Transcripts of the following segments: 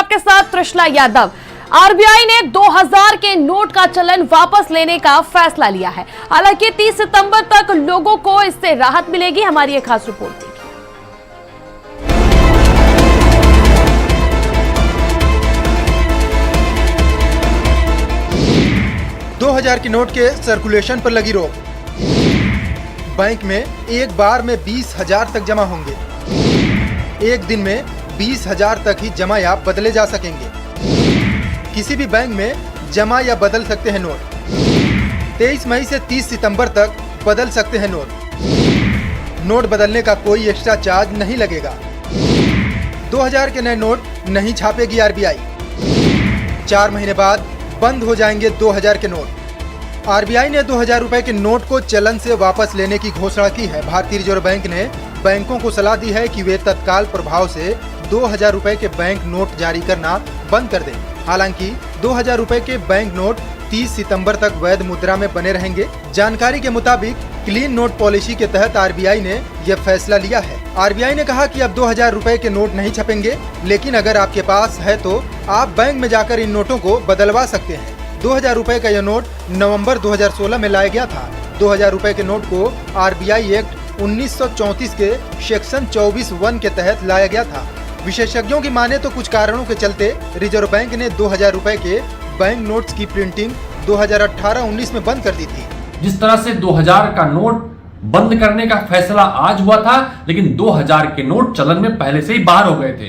आपके साथ त्रिशला यादव। आरबीआई ने 2000 के नोट का चलन वापस लेने का फैसला लिया है। हालांकि 30 सितंबर तक लोगों को इससे राहत मिलेगी। हमारी एक खास रिपोर्ट देखिए। 2000 के नोट के सर्कुलेशन पर लगी रोक। बैंक में एक बार में 20,000 तक जमा होंगे। एक दिन में 20,000 तक ही जमा या बदले जा सकेंगे। किसी भी बैंक में जमा या बदल सकते हैं नोट। 23 मई से 30 सितंबर तक बदल सकते हैं नोट। नोट बदलने का कोई एक्स्ट्रा चार्ज नहीं लगेगा। 2000 के नए नोट नहीं छापेगी आरबीआई। 4 महीने बाद बंद हो जाएंगे 2000 के नोट। आरबीआई ने 2000 रुपए के नोट को चलन से वापस लेने की घोषणा की है। भारतीय रिजर्व बैंक ने बैंकों को सलाह दी है कि वे तत्काल प्रभाव से 2000 रुपए के बैंक नोट जारी करना बंद कर दें। हालांकि 2000 रुपए के बैंक नोट 30 सितंबर तक वैध मुद्रा में बने रहेंगे। जानकारी के मुताबिक क्लीन नोट पॉलिसी के तहत आरबीआई ने यह फैसला लिया है। आरबीआई ने कहा कि अब 2000 रुपए के नोट नहीं छपेंगे, लेकिन अगर आपके पास है तो आप बैंक में जाकर इन नोटों को बदलवा सकते हैं। 2000 रुपए का यह नोट नवंबर 2016 में लाया गया था। 2000 रुपए के नोट को आरबीआई एक्ट 1934 के सेक्शन 24(1) के तहत लाया गया था। विशेषज्ञों की माने तो कुछ कारणों के चलते रिजर्व बैंक ने 2000 रुपए के बैंक नोट्स की प्रिंटिंग 2018-19 में बंद कर दी थी। जिस तरह से 2000 का नोट बंद करने का फैसला आज हुआ था, लेकिन 2000 के नोट चलन में पहले से ही बाहर हो गए थे।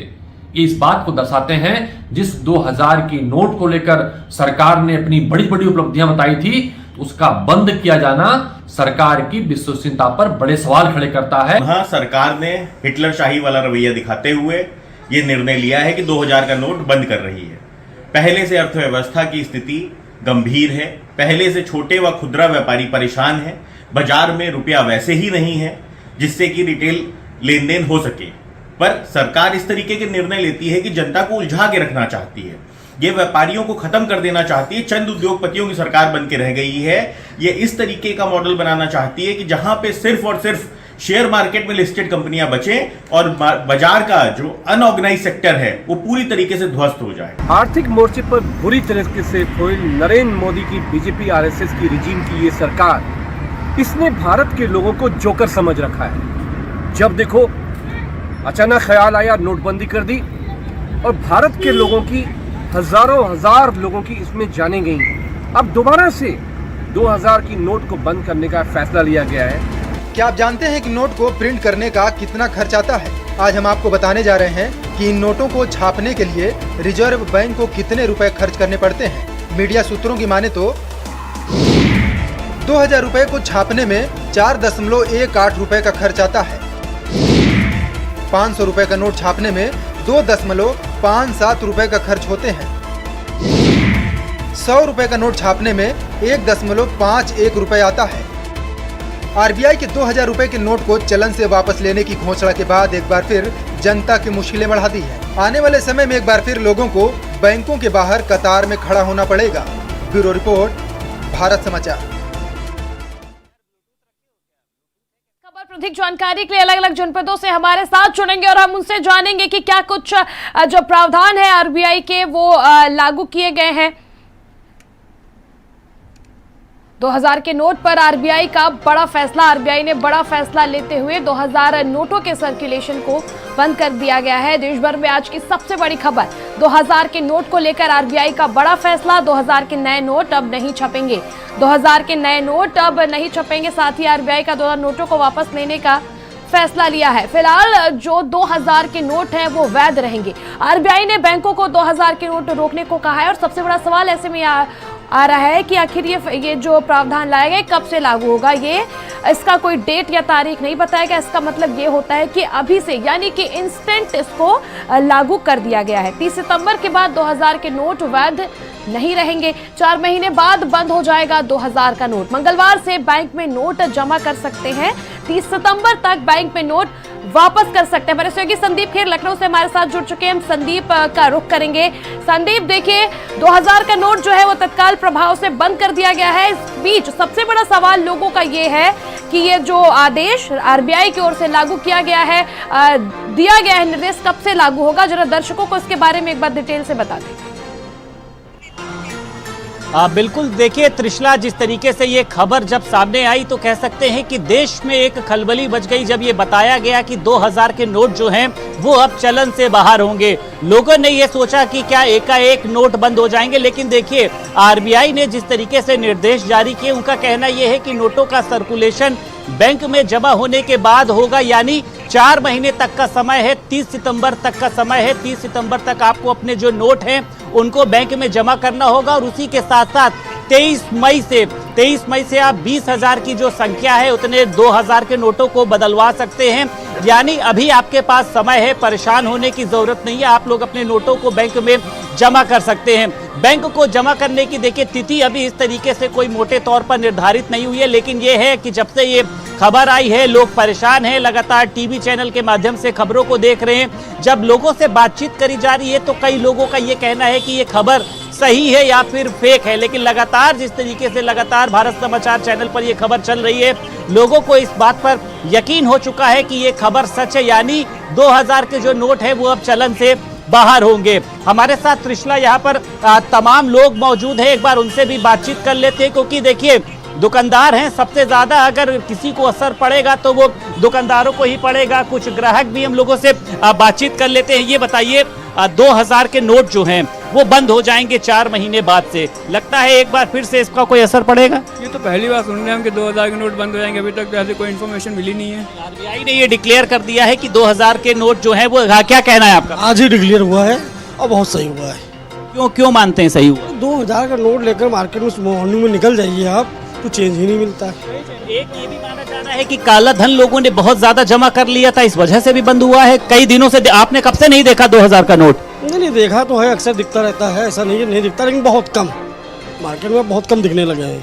ये इस बात को दर्शाते हैं, जिस 2000 की नोट को लेकर सरकार ने अपनी बड़ी बड़ी उपलब्धियां बताई थी, उसका बंद किया जाना सरकार की विश्वसनीयता पर बड़े सवाल खड़े करता है। हाँ, सरकार ने हिटलर शाही वाला रवैया दिखाते हुए ये निर्णय लिया है कि 2000 का नोट बंद कर रही है। पहले से अर्थव्यवस्था की स्थिति गंभीर है। पहले से छोटे व खुदरा व्यापारी परेशान है। बाजार में रुपया वैसे ही नहीं है जिससे कि रिटेल लेन देन हो सके। पर सरकार इस तरीके के निर्णय लेती है कि जनता को उलझा के रखना चाहती है। ये व्यापारियों को खत्म कर देना चाहती है। चंद उद्योगपतियों की सरकार बन के रह गई है। ये इस तरीके का मॉडल बनाना चाहती है कि जहां पे सिर्फ और सिर्फ शेयर मार्केट में लिस्टेड कंपनियां बचें और बाजार का जो अनऑर्गेनाइज सेक्टर है वो पूरी तरीके से ध्वस्त हो जाए। आर्थिक मोर्चे पर बुरी तरीके से फोइल नरेंद्र मोदी की बीजेपी आरएसएस की रिजीम की ये सरकार, इसने भारत के लोगों को जोकर समझ रखा है। जब देखो अचानक ख्याल आया, नोटबंदी कर दी और भारत के लोगों की हजार लोगों की इसमें जाने गई। अब दोबारा से 2000 की नोट को बंद करने का फैसला लिया गया है। क्या आप जानते हैं कि नोट को प्रिंट करने का कितना खर्च आता है? आज हम आपको बताने जा रहे हैं कि इन नोटों को छापने के लिए रिजर्व बैंक को कितने रुपए खर्च करने पड़ते हैं। मीडिया सूत्रों की माने तो 2000 रुपए को छापने में 4.18 रुपए का खर्च आता है। 500 रुपए का नोट छापने में 2.57 रुपए का खर्च होते हैं। 100 रुपए का नोट छापने में 1.51 रुपए आता है। आरबीआई के 2000 रुपए के नोट को चलन से वापस लेने की घोषणा के बाद एक बार फिर जनता की मुश्किलें बढ़ा दी है। आने वाले समय में एक बार फिर लोगों को बैंकों के बाहर कतार में खड़ा होना पड़ेगा। ब्यूरो रिपोर्ट, भारत समाचार। खबर अधिक जानकारी के लिए अलग अलग जनपदों से हमारे साथ जुड़ेंगे और हम उनसे जानेंगे कि क्या कुछ जो प्रावधान है आरबीआई के वो लागू किए गए हैं। 2000 के नोट पर आरबीआई का बड़ा फैसला। आरबीआई ने बड़ा फैसला लेते हुए 2000 नोटों के सर्कुलेशन को बंद कर दिया गया है। देश भर में आज की सबसे बड़ी खबर, 2000 के नोट को लेकर आरबीआई का बड़ा फैसला। 2000 के नए नोट अब नहीं छपेंगे। 2000 के नए नोट अब नहीं छपेंगे। साथ ही आरबीआई का 2000 नोटों को वापस लेने का फैसला लिया है। फिलहाल जो 2000 के नोट हैं वो वैध रहेंगे। आरबीआई ने बैंकों को 2000 के नोट रोकने को कहा है और सबसे बड़ा सवाल ऐसे में आ रहा है कि आखिर ये जो प्रावधान लाया गया कब से लागू होगा। ये इसका कोई डेट या तारीख नहीं बताया गया। इसका मतलब ये होता है कि अभी से, यानी कि इंस्टेंट इसको लागू कर दिया गया है। 30 सितंबर के बाद 2000 के नोट वैध नहीं रहेंगे। 4 महीने बाद बंद हो जाएगा 2000 का नोट। मंगलवार से बैंक में नोट जमा कर सकते हैं। 30 सितंबर तक बैंक में नोट वापस कर सकते हैं। हमारे सहयोगी संदीप खेर लखनऊ से हमारे साथ जुड़ चुके हैं। हम संदीप का रुख करेंगे। संदीप, देखिए 2000 का नोट जो है वो तत्काल प्रभाव से बंद कर दिया गया है। इस बीच सबसे बड़ा सवाल लोगों का ये है कि ये जो आदेश आरबीआई की ओर से लागू किया गया है, दिया गया है निर्देश, कब से लागू होगा? जरा दर्शकों को इसके बारे में एक बार डिटेल से बता दें। बिल्कुल, देखिए त्रिशला, जिस तरीके से ये खबर जब सामने आई तो कह सकते हैं कि देश में एक खलबली मच गई जब ये बताया गया कि 2000 के नोट जो हैं वो अब चलन से बाहर होंगे। लोगों ने ये सोचा कि क्या एकाएक नोट बंद हो जाएंगे, लेकिन देखिए आरबीआई ने जिस तरीके से निर्देश जारी किए, उनका कहना यह है कि नोटों का सर्कुलेशन बैंक में जमा होने के बाद होगा, यानी 4 महीने तक का समय है, 30 सितंबर तक का समय है। 30 सितंबर तक आपको अपने जो नोट हैं उनको बैंक में जमा करना होगा और उसी के साथ साथ 23 मई से आप 20,000 की जो संख्या है उतने 2000 के नोटों को बदलवा सकते हैं। यानी अभी आपके पास समय है, परेशान होने की जरूरत नहीं है, आप लोग अपने नोटों को बैंक में जमा कर सकते हैं। बैंक को जमा करने की देखिए तिथि अभी इस तरीके से कोई मोटे तौर पर निर्धारित नहीं हुई है, लेकिन ये है कि जब से ये खबर आई है लोग परेशान हैं, लगातार टीवी चैनल के माध्यम से खबरों को देख रहे हैं। जब लोगों से बातचीत करी जा रही है तो कई लोगों का ये कहना है कि ये खबर सही है या फिर फेक है, लेकिन लगातार जिस तरीके से लगातार भारत समाचार चैनल पर ये खबर चल रही है, लोगों को इस बात पर यकीन हो चुका है कि ये खबर सच है, यानी 2000 के जो नोट है वो अब चलन से बाहर होंगे। हमारे साथ त्रिशला यहाँ पर तमाम लोग मौजूद हैं, एक बार उनसे भी बातचीत कर लेते हैं, क्योंकि देखिए दुकानदार हैं, सबसे ज्यादा अगर किसी को असर पड़ेगा तो वो दुकानदारों को ही पड़ेगा। कुछ ग्राहक भी हम लोगों से बातचीत कर लेते हैं। ये बताइए 2000 के नोट जो हैं वो बंद हो जाएंगे 4 महीने बाद से, लगता है एक बार फिर से इसका कोई असर पड़ेगा? ये तो पहली बार सुन रहे हैं हम कि 2000 के नोट बंद हो जाएंगे, अभी तक तो ऐसी कोई इन्फॉर्मेशन मिली नहीं है। आरबीआई ने ये डिक्लेयर कर दिया है कि 2000 के नोट जो है वो, क्या कहना है आपका? आज ही डिक्लेयर हुआ है और बहुत सही हुआ है। क्यों मानते हैं सही हुआ? 2000 का नोट लेकर मार्केट में मॉर्निंग में निकल जाइए आप तो चेंज ही नहीं मिलता है। एक ये भी माना जाना है कि काला धन लोगों ने बहुत ज्यादा जमा कर लिया था, इस वजह से भी बंद हुआ है। कई दिनों से आपने कब से नहीं देखा 2000 का नोट? नहीं देखा तो है, अक्सर दिखता रहता है, ऐसा नहीं है नहीं दिखता, लेकिन बहुत कम मार्केट में बहुत कम दिखने लगे हैं।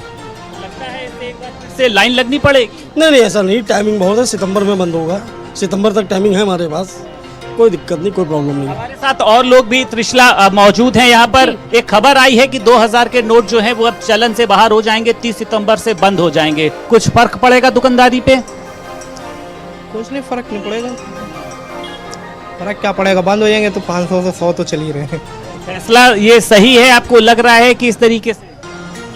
लगता है इससे एक बार फिर से लाइन लगनी पड़ेगी? नहीं ऐसा नहीं, टाइमिंग बहुत है, सितंबर में बंद होगा, सितंबर तक टाइमिंग है हमारे पास, कोई दिक्कत नहीं, कोई प्रॉब्लम नहीं। हमारे साथ और लोग भी त्रिशला मौजूद हैं यहाँ पर। एक खबर आई है कि 2000 के नोट जो हैं वो अब चलन से बाहर हो जाएंगे, 30 सितंबर से बंद हो जाएंगे। कुछ फर्क पड़ेगा दुकानदारी पे? कुछ नहीं, फर्क नहीं पड़ेगा। फर्क क्या पड़ेगा, बंद हो जाएंगे तो 500 से 100 तो चल ही रहे हैं। फैसला ये सही है, आपको लग रहा है कि इस तरीके से?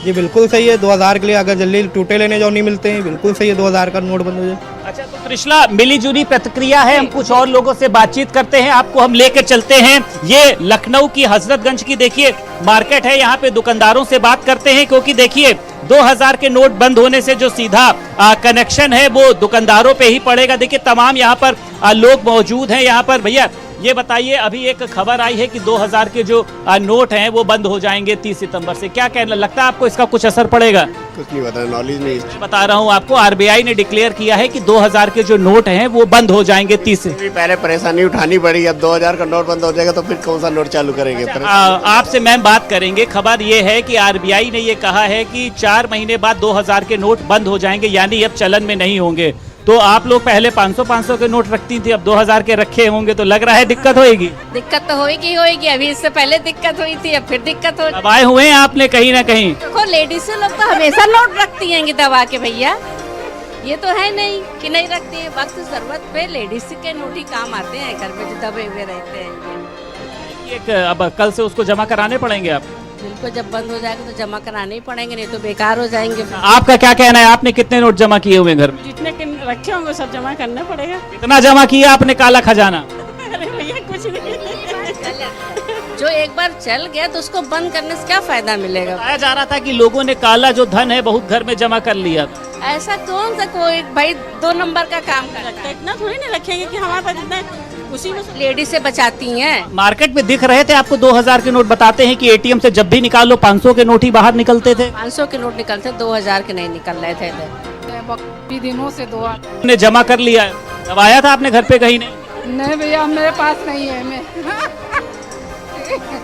जी बिल्कुल सही है। 2000 के लिए अगर जल्दी टूटे लेने जो नहीं मिलते हैं, बिल्कुल सही है 2000 का नोट बंद हो जाए। अच्छा, तो त्रिशला मिली जुली प्रतिक्रिया है, हम कुछ और लोगों से बातचीत करते हैं, आपको हम लेकर चलते हैं। ये लखनऊ की हजरतगंज की देखिए मार्केट है, यहाँ पे दुकानदारों से बात करते हैं, क्योंकि देखिए 2000 के नोट बंद होने से जो सीधा कनेक्शन है वो दुकानदारों पे ही पड़ेगा। देखिए तमाम यहाँ पर लोग मौजूद हैं। यहाँ पर भैया ये बताइए, अभी एक खबर आई है कि 2000 के जो नोट हैं वो बंद हो जाएंगे 30 सितंबर से, क्या कहना लगता है आपको, इसका कुछ असर पड़ेगा? कुछ नहीं पता, नॉलेज नहीं। मैं बता रहा हूँ आपको, आरबीआई ने डिक्लेयर किया है कि 2000 के जो नोट हैं वो बंद हो जाएंगे 30 से। पहले परेशानी उठानी पड़ी, अब 2000 का नोट बंद हो जाएगा तो फिर कौन सा नोट चालू करेंगे? आपसे मैम बात करेंगे। खबर ये है कि आरबीआई ने ये कहा है कि 4 महीने बाद 2000 के नोट बंद हो जाएंगे, यानी अब चलन में नहीं होंगे। तो आप लोग पहले 500 के नोट रखती थी, अब 2000 के रखे होंगे, तो लग रहा है दिक्कत होगी? दिक्कत तो होगी। अभी इससे पहले दिक्कत हुई थी, अब फिर दिक्कत हो। अब आए हुए हैं आपने कहीं ना कहीं। देखो लेडीज लोग तो हमेशा नोट रखती हैं दबा के, भैया ये तो है नहीं कि नहीं रखती है। वक्त जरूरत पे लेडीज के नोट ही काम आते हैं, घर में जो दबे हुए रहते हैं। अब कल से उसको जमा कराने पड़ेंगे आप? बिल्कुल, जब बंद हो जाएगा तो जमा कराने ही पड़ेंगे, नहीं तो बेकार हो जाएंगे। आपका क्या कहना है, आपने कितने नोट जमा किए हुए घर में? जितने रखे होंगे सब जमा करना पड़ेगा। कितना जमा किया आपने काला खजाना? अरे भैया कुछ नहीं, जो एक बार चल गया तो उसको बंद करने से क्या फायदा मिलेगा? बताया जा रहा था कि लोगों ने काला जो धन है बहुत घर में जमा कर लिया। ऐसा कौन सा कोई भाई 2 नंबर का काम करता है? इतना थोड़ी नहीं रखेंगे कि हमारे पास इतना, उसी में लेडीज से बचाती हैं। मार्केट में दिख रहे थे आपको 2000 के नोट, बताते हैं कि एटीएम से जब भी निकालो 500 के नोट ही बाहर निकलते थे। 500 के नोट निकलते, 2000 के नहीं निकल रहे थे। दिनों से 2000 ने जमा कर लिया है। अब आया था आपने घर पे कहीं? नहीं भैया, मेरे पास नहीं है। मैं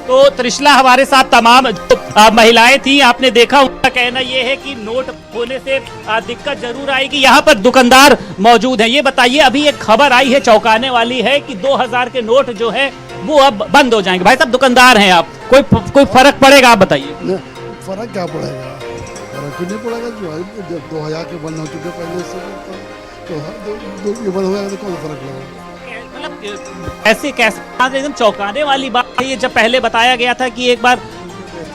तो त्रिशला हमारे साथ तमाम महिलाएं थी, आपने देखा, उनका कहना ये है कि नोट होने से दिक्कत जरूर आएगी। यहाँ पर दुकानदार मौजूद हैं। ये बताइए, अभी एक खबर आई है चौंकाने वाली है कि 2000 के नोट जो है वो अब बंद हो जाएंगे। भाई साहब दुकानदार हैं आप, कोई फर्क पड़ेगा आप बताइए? फर्क क्या पड़ेगा, फर्क फर्क ही नहीं पड़ेगा। जो है जब 2000 के बंद हो चुके पहले से तो ये बंद हो जाएगा तो कौन फर्क लगेगा। मतलब ऐसे कैसे एकदम चौंकाने वाली बात है ये, जब पहले बताया गया था कि एक बार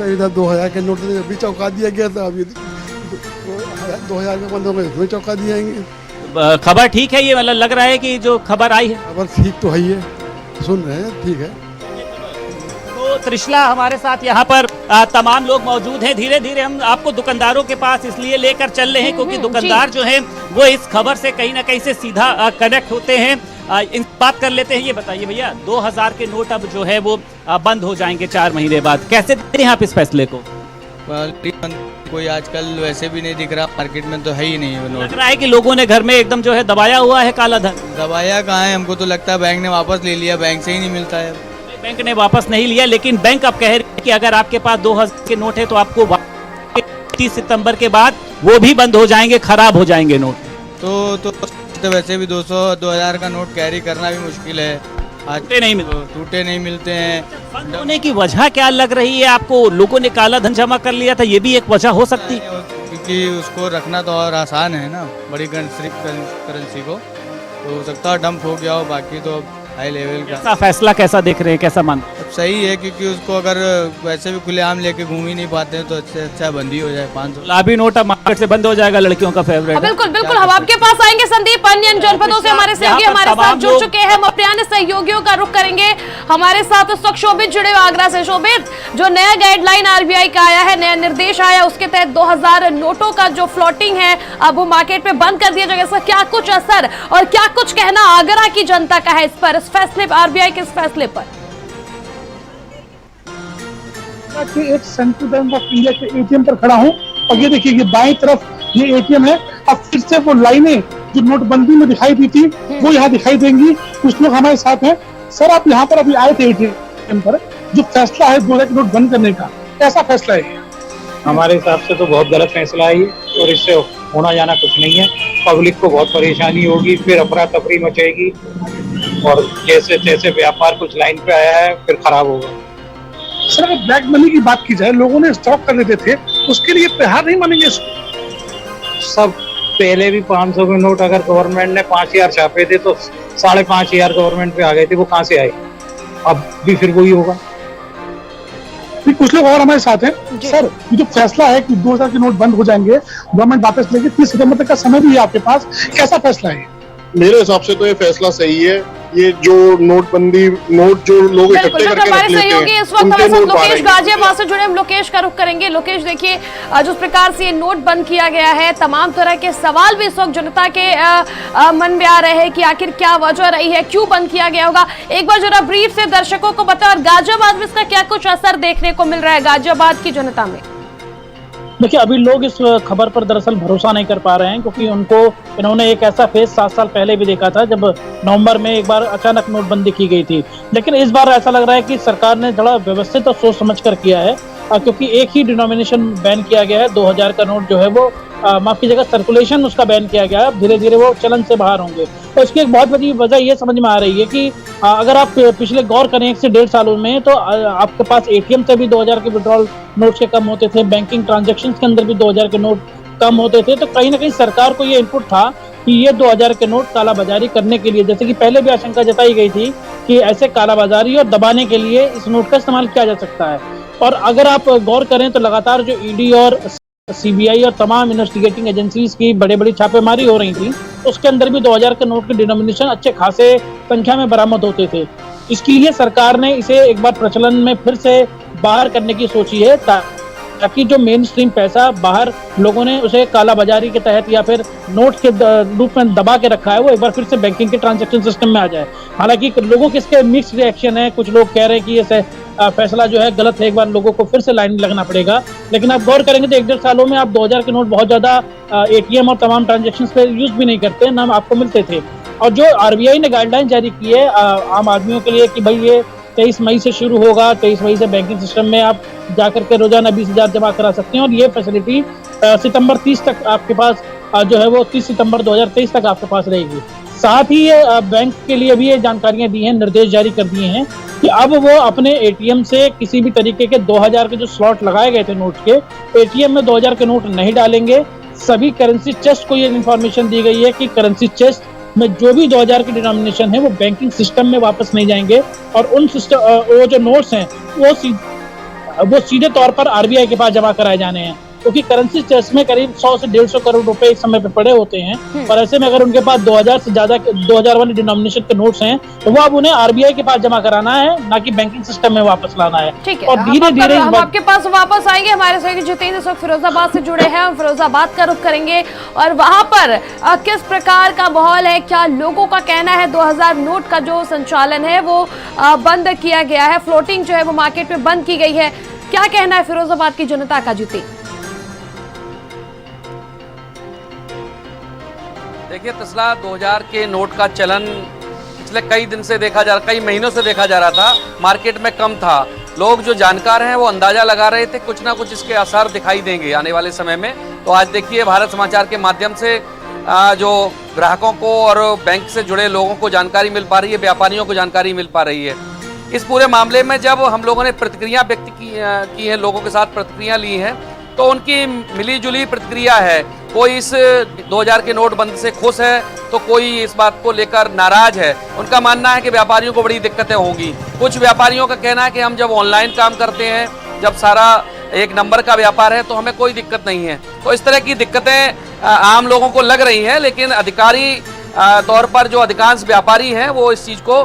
इधर 2000 के नोट भी चौंका दिया गया था, अभी 2000 के बंद हो गए फिर चौंका दिएंगे। खबर ठीक है ये, मतलब लग रहा है कि जो खबर आई है खबर ठीक तो है ही है, सुन रहे हैं ठीक है। तो त्रिशला हमारे साथ यहाँ पर तमाम लोग मौजूद हैं। धीरे धीरे हम आपको दुकानदारों के पास इसलिए लेकर चल रहे हैं क्योंकि दुकानदार जो हैं वो इस खबर से कहीं ना कहीं से सीधा कनेक्ट होते हैं। इन बात कर लेते हैं। ये बताइए भैया, 2000 के नोट अब जो है वो बंद हो जाएंगे 4 महीने बाद, कैसे देखते हैं आप इस फैसले को? कोई आजकल वैसे भी नहीं दिख रहा, मार्केट में तो है ही नहीं वो नोट। लग रहा है कि लोगों ने घर में एकदम जो है दबाया हुआ है काला धन। दबाया कहाँ है, हमको तो लगता है बैंक ने वापस ले लिया, बैंक से ही नहीं मिलता है। बैंक ने वापस नहीं लिया, लेकिन बैंक अब कह रही है कि अगर आपके पास 2000 के नोट है तो आपको 30 सितंबर के बाद वो भी बंद हो जाएंगे, खराब हो जाएंगे नोट। तो वैसे भी 200-2000 का नोट कैरी करना भी मुश्किल है, आज टूटे नहीं मिलते हैं। बंद होने की वजह क्या लग रही है आपको? लोगों ने काला धन जमा कर लिया था, ये भी एक वजह हो सकती है? क्योंकि उसको रखना तो और आसान है ना, बड़ी करेंसी को, तो हो सकता है डंप हो गया हो, बाकी तो हाई लेवल का। फैसला कैसा देख रहे हैं, कैसा मान? सही है, क्योंकि उसको अगर वैसे भी खुलेआम लेके घूम ही नहीं पाते हैं तो अच्छे अच्छा बंद ही हो जाए। 500 गुलाबी नोट अब मार्केट से बंद हो जाएगा, लड़कियों का फेवरेट। बिल्कुल बिल्कुल, हम आपके पास आएंगे संदीप। अन्य जनपदों से हमारे सहयोगी हमारे साथ जुड़ चुके हैं, हम अपने अन्य सहयोगियों का रुख करेंगे। हमारे साथ उस वक्त शोभित जुड़े हुए आगरा से। शोभित, जो नया गाइडलाइन आरबीआई का आया है, नया निर्देश आया, उसके तहत 2000 नोटों का जो फ्लोटिंग है अब वो मार्केट में बंद कर दिया जाएगा, इसका क्या कुछ असर और क्या कुछ कहना आगरा की जनता का है इस पर, इस फैसले आरबीआई के इस फैसले पर? एक सेंट्रल बैंक ऑफ इंडिया के एटीएम पर खड़ा हूँ और ये देखिए ये बाईं तरफ ये एटीएम है। अब फिर से वो लाइनें जो नोटबंदी में दिखाई दी थी वो यहाँ दिखाई देंगी। कुछ लोग हमारे साथ हैं। सर, आप यहाँ पर अभी आए थे एटीएम पर, जो फैसला है 2000 के नोट बंद करने का, कैसा फैसला है? हमारे हिसाब से तो बहुत गलत फैसला है और इससे होना जाना कुछ नहीं है। पब्लिक को बहुत परेशानी होगी, फिर अफरा तफरी मचेगी और जैसे जैसे व्यापार कुछ लाइन पे आया है फिर खराब होगा। सर, अगर ब्लैक मनी की बात की जाए, लोगों ने स्टॉक कर लेते थे, उसके लिए प्रहार नहीं मानेंगे इसको? सब पहले भी 500 के नोट अगर गवर्नमेंट ने 5000 छापे थे तो 5500 गवर्नमेंट पे आ गए थे, वो कहाँ से आए? अब भी फिर वही होगा। कुछ लोग और हमारे साथ हैं। सर, ये जो फैसला है कि 2000 के नोट बंद हो जाएंगे, गवर्नमेंट वापस लेगी, 30 सितंबर तक का समय भी है आपके पास, कैसा फैसला है? मेरे हिसाब से तो ये फैसला सही है। ये जो नोटबंदी नोट जो लोग इकट्ठे करके हमारे रख लेते सहयोगी हैं, इस वक्त हमारे साथ लोकेश गाजियाबाद से जुड़े, हम लोकेश का रुख करेंगे। लोकेश, देखिए जिस प्रकार से ये नोट बंद किया गया है, तमाम तरह के सवाल भी इस वक्त जनता के मन में आ रहे हैं कि आखिर क्या वजह रही है, क्यों बंद किया गया होगा। एक बार जरा ब्रीफ से दर्शकों को बताओ, और गाजियाबाद में इसका क्या कुछ असर देखने को मिल रहा है गाजियाबाद की जनता में? देखिए, अभी लोग इस खबर पर दरअसल भरोसा नहीं कर पा रहे हैं क्योंकि इन्होंने एक ऐसा फेस 7 साल पहले भी देखा था जब नवंबर में एक बार अचानक नोटबंदी की गई थी। लेकिन इस बार ऐसा लग रहा है कि सरकार ने थोड़ा व्यवस्थित और सोच समझ कर किया है, क्योंकि एक ही डिनोमिनेशन बैन किया गया है। 2000 का नोट जो है वो माफ कीजिएगा, सर्कुलेशन उसका बैन किया गया है। धीरे धीरे वो चलन से बाहर होंगे। तो इसकी एक बहुत बड़ी वजह ये समझ में आ रही है कि अगर आप पिछले गौर करें 1 से 1.5 सालों में, तो आपके पास एटीएम से भी 2000 के विड्रॉल नोट के कम होते थे, बैंकिंग ट्रांजेक्शन के अंदर भी 2000 के नोट कम होते थे। तो कहीं ना कहीं सरकार को ये इनपुट था कि ये 2000 के नोट कालाबाजारी करने के लिए, जैसे कि पहले भी आशंका जताई गई थी कि ऐसे कालाबाजारी और दबाने के लिए इस नोट का इस्तेमाल किया जा सकता है। और अगर आप गौर करें तो लगातार जो ईडी और सीबीआई और तमाम इन्वेस्टिगेटिंग एजेंसीज की बड़े बड़ी छापेमारी हो रही थी, उसके अंदर भी 2000 के नोट के डिनोमिनेशन अच्छे खासे संख्या में बरामद होते थे। इसके लिए सरकार ने इसे एक बार प्रचलन में फिर से बाहर करने की सोची है, ताकि जो मेन स्ट्रीम पैसा बाहर लोगों ने उसे कालाबाजारी के तहत या फिर नोट के रूप में दबा के रखा है, वो एक बार फिर से बैंकिंग के ट्रांजैक्शन सिस्टम में आ जाए। हालांकि लोगों के इसके मिक्स रिएक्शन है। कुछ लोग कह रहे हैं कि ये फैसला जो है गलत है, एक बार लोगों को फिर से लाइन लगना पड़ेगा। लेकिन आप गौर करेंगे तो 1-1.5 सालों में आप 2000 के नोट बहुत ज्यादा एटीएम और तमाम ट्रांजेक्शन पे यूज भी नहीं करते, ना आपको मिलते थे। और जो आरबीआई ने गाइडलाइन जारी की है आम आदमियों के लिए कि भाई ये 23 मई से शुरू होगा, 23 मई से बैंकिंग सिस्टम में आप जाकर के रोजाना 20,000 जमा करा सकते हैं, और ये फैसिलिटी सितंबर 30 तक आपके पास जो है वो 30 सितंबर 2023 तक आपके पास रहेगी। साथ ही बैंक के लिए भी ये जानकारियां दी हैं, निर्देश जारी कर दिए हैं कि अब वो अपने एटीएम से किसी भी तरीके के 2000 के जो स्लॉट लगाए गए थे नोट के, एटीएम में 2000 के नोट नहीं डालेंगे। सभी करेंसी चेस्ट को ये इन्फॉर्मेशन दी गई है कि करेंसी चेस्ट में जो भी 2000 की डिनोमिनेशन है वो बैंकिंग सिस्टम में वापस नहीं जाएंगे और उन सिस्टम वो जो नोट्स हैं वो सीधे तौर पर आरबीआई के पास जमा कराए जाने हैं, क्योंकि करेंसी चेस्ट में करीब 100 से 150 करोड़ रुपए एक समय पे पड़े होते हैं और ऐसे में अगर उनके पास 2000 से ज्यादा 2000 वाले डिनोमिनेशन के नोट्स हैं तो वो अब उन्हें आरबीआई के पास जमा कराना है, ना कि बैंकिंग सिस्टम में वापस लाना है। ठीक है, और धीरे धीरे हम आपके पास वापस आएंगे। हमारे सहयोगी जितेंद्र इस वक्त फिरोजाबाद से जुड़े हैं, हम फिरोजाबाद का रुख करेंगे और वहां पर किस प्रकार का माहौल है, क्या लोगों का कहना है। 2000 नोट का जो संचालन है वो बंद किया गया है, फ्लोटिंग जो है वो मार्केट में बंद की गई है, क्या कहना है फिरोजाबाद की जनता का? जीते देखिए, तस्ला 2000 के नोट का चलन पिछले कई महीनों से देखा जा रहा था, मार्केट में कम था। लोग जो जानकार हैं वो अंदाजा लगा रहे थे कुछ ना कुछ इसके असर दिखाई देंगे आने वाले समय में। तो आज देखिए भारत समाचार के माध्यम से जो ग्राहकों को और बैंक से जुड़े लोगों को जानकारी मिल पा रही है, व्यापारियों को जानकारी मिल पा रही है। इस पूरे मामले में जब हम लोगों ने प्रतिक्रिया व्यक्त की है, लोगों के साथ प्रतिक्रिया ली है, तो उनकी मिली जुली प्रतिक्रिया है। कोई इस 2000 के नोट बंद से खुश है तो कोई इस बात को लेकर नाराज है। उनका मानना है कि व्यापारियों को बड़ी दिक्कतें होंगी। कुछ व्यापारियों का कहना है कि हम जब ऑनलाइन काम करते हैं, जब सारा एक नंबर का व्यापार है तो हमें कोई दिक्कत नहीं है। तो इस तरह की दिक्कतें आम लोगों को लग रही हैं, लेकिन अधिकारी तौर पर जो अधिकांश व्यापारी हैं वो इस चीज़ को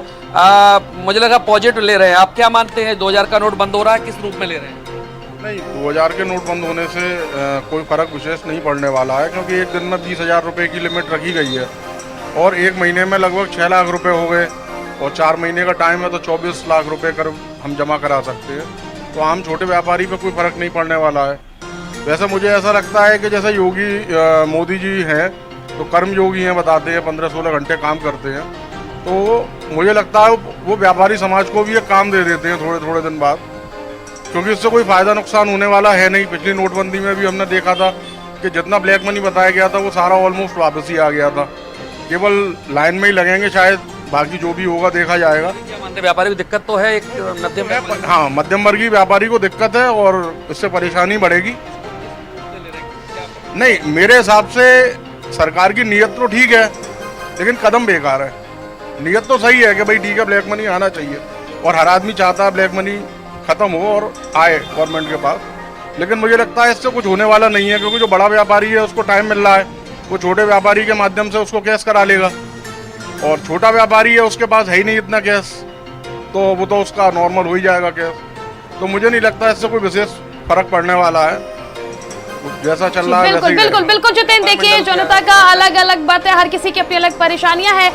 मुझे लगा पॉजिटिव ले रहे हैं। आप क्या मानते हैं, 2000 का नोट बंद हो रहा है, किस रूप में ले रहे हैं? नहीं, 2000 के नोट बंद होने से कोई फर्क विशेष नहीं पड़ने वाला है, क्योंकि एक दिन में 20,000 रुपये की लिमिट रखी गई है और एक महीने में लगभग 6 लाख रुपए हो गए और 4 महीने का टाइम है तो 24 लाख रुपए कर हम जमा करा सकते हैं। तो आम छोटे व्यापारी पे कोई फर्क नहीं पड़ने वाला है। वैसे मुझे ऐसा लगता है कि जैसे योगी मोदी जी हैं तो कर्म योगी हैं, बताते हैं 15-16 घंटे काम करते हैं, तो मुझे लगता है वो व्यापारी समाज को भी एक काम दे देते हैं थोड़े थोड़े दिन बाद, क्योंकि इससे कोई फ़ायदा नुकसान होने वाला है नहीं। पिछली नोटबंदी में भी हमने देखा था कि जितना ब्लैक मनी बताया गया था वो सारा ऑलमोस्ट वापस ही आ गया था। केवल लाइन में ही लगेंगे शायद, बाकी जो भी होगा देखा जाएगा। क्या मानते व्यापारी को दिक्कत तो है, एक मध्यम हाँ मध्यम वर्गीय व्यापारी को दिक्कत है और इससे परेशानी बढ़ेगी। नहीं, मेरे हिसाब से सरकार की नीयत तो ठीक है लेकिन कदम बेकार है। नीयत तो सही है कि भाई ठीक है ब्लैक मनी आना चाहिए और हर आदमी चाहता है ब्लैक मनी खत्म हो और आए गवर्नमेंट के पास, लेकिन मुझे लगता है इससे कुछ होने वाला नहीं है, क्योंकि जो बड़ा व्यापारी है उसको टाइम मिल रहा है, वो छोटे व्यापारी के माध्यम से उसको कैश करा लेगा और छोटा व्यापारी है उसके पास है ही नहीं इतना कैश, तो वो तो उसका नॉर्मल हो ही जाएगा कैश। तो मुझे नहीं लगता इससे कोई विशेष फर्क पड़ने वाला है, जैसा चल रहा है। बिल्कुल जितेंद्र, देखिए जनता का अलग अलग बात है, हर किसी की अपनी अलग परेशानियां हैं